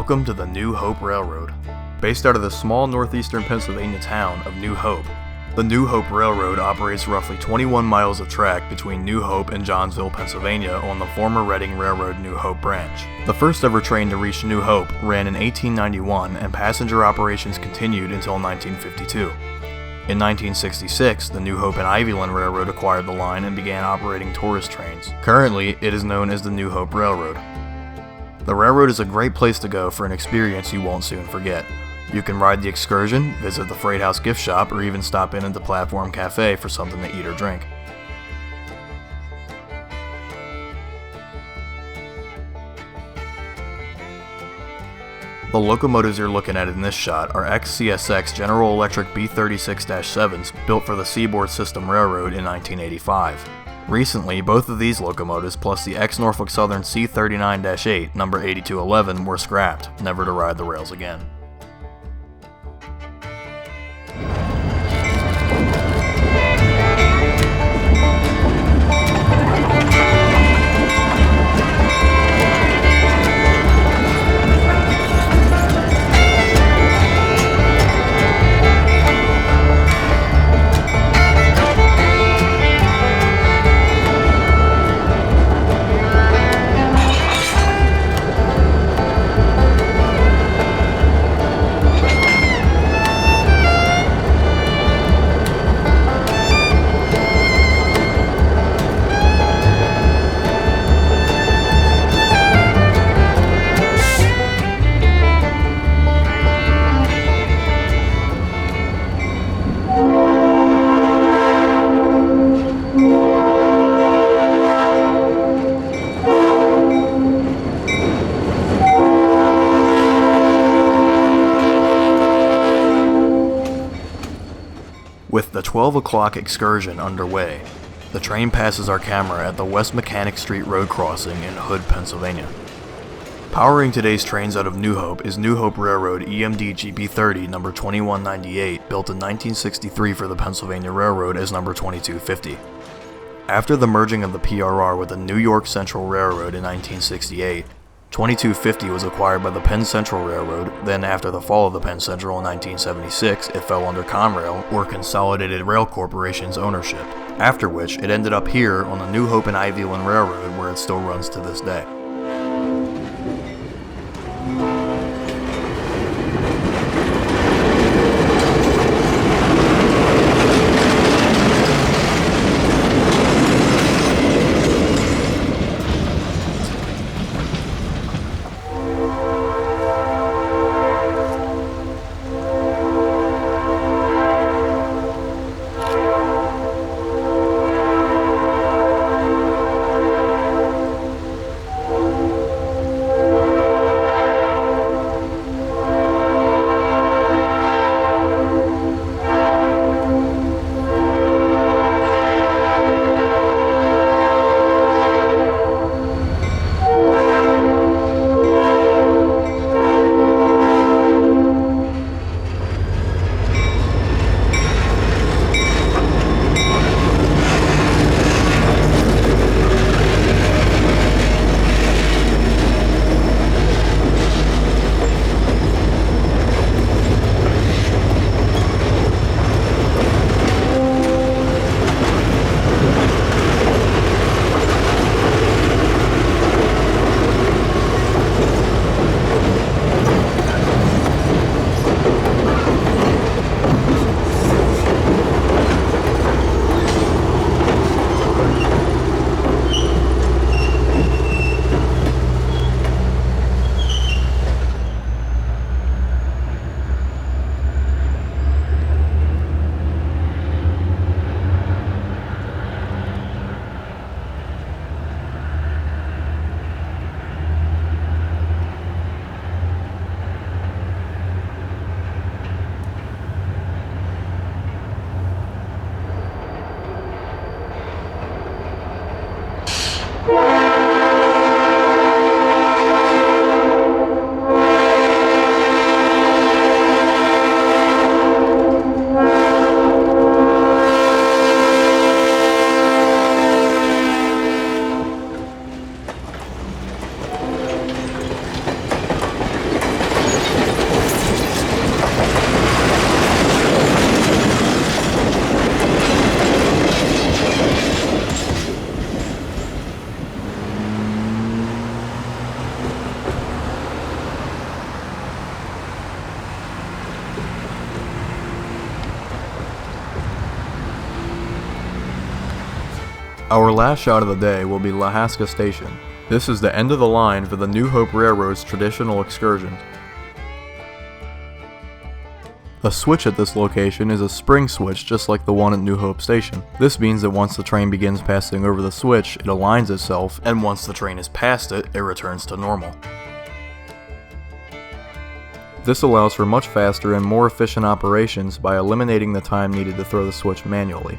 Welcome to the New Hope Railroad. Based out of the small northeastern Pennsylvania town of New Hope, the New Hope Railroad operates roughly 21 miles of track between New Hope and Johnsville, Pennsylvania on the former Reading Railroad New Hope branch. The first ever train to reach New Hope ran in 1891 and passenger operations continued until 1952. In 1966, the New Hope and Ivyland Railroad acquired the line and began operating tourist trains. Currently, it is known as the New Hope Railroad. The railroad is a great place to go for an experience you won't soon forget. You can ride the excursion, visit the Freight House gift shop, or even stop in at the Platform Cafe for something to eat or drink. The locomotives you're looking at in this shot are ex-CSX General Electric B36-7s built for the Seaboard System Railroad in 1985. Recently, both of these locomotives plus the ex-Norfolk Southern C39-8, number 8211, were scrapped, never to ride the rails again. With the 12 o'clock excursion underway, the train passes our camera at the West Mechanic Street Road crossing in Hood, Pennsylvania. Powering today's trains out of New Hope is New Hope Railroad EMD GP30 number 2198, built in 1963 for the Pennsylvania Railroad as number 2250. After the merging of the PRR with the New York Central Railroad in 1968, 2250 was acquired by the Penn Central Railroad. Then after the fall of the Penn Central in 1976, it fell under Conrail, or Consolidated Rail Corporation's ownership, after which it ended up here on the New Hope and Ivyland Railroad, where it still runs to this day. Our last shot of the day will be Lahaska Station. This is the end of the line for the New Hope Railroad's traditional excursion. The switch at this location is a spring switch just like the one at New Hope Station. This means that once the train begins passing over the switch, it aligns itself, and once the train is past it, it returns to normal. This allows for much faster and more efficient operations by eliminating the time needed to throw the switch manually.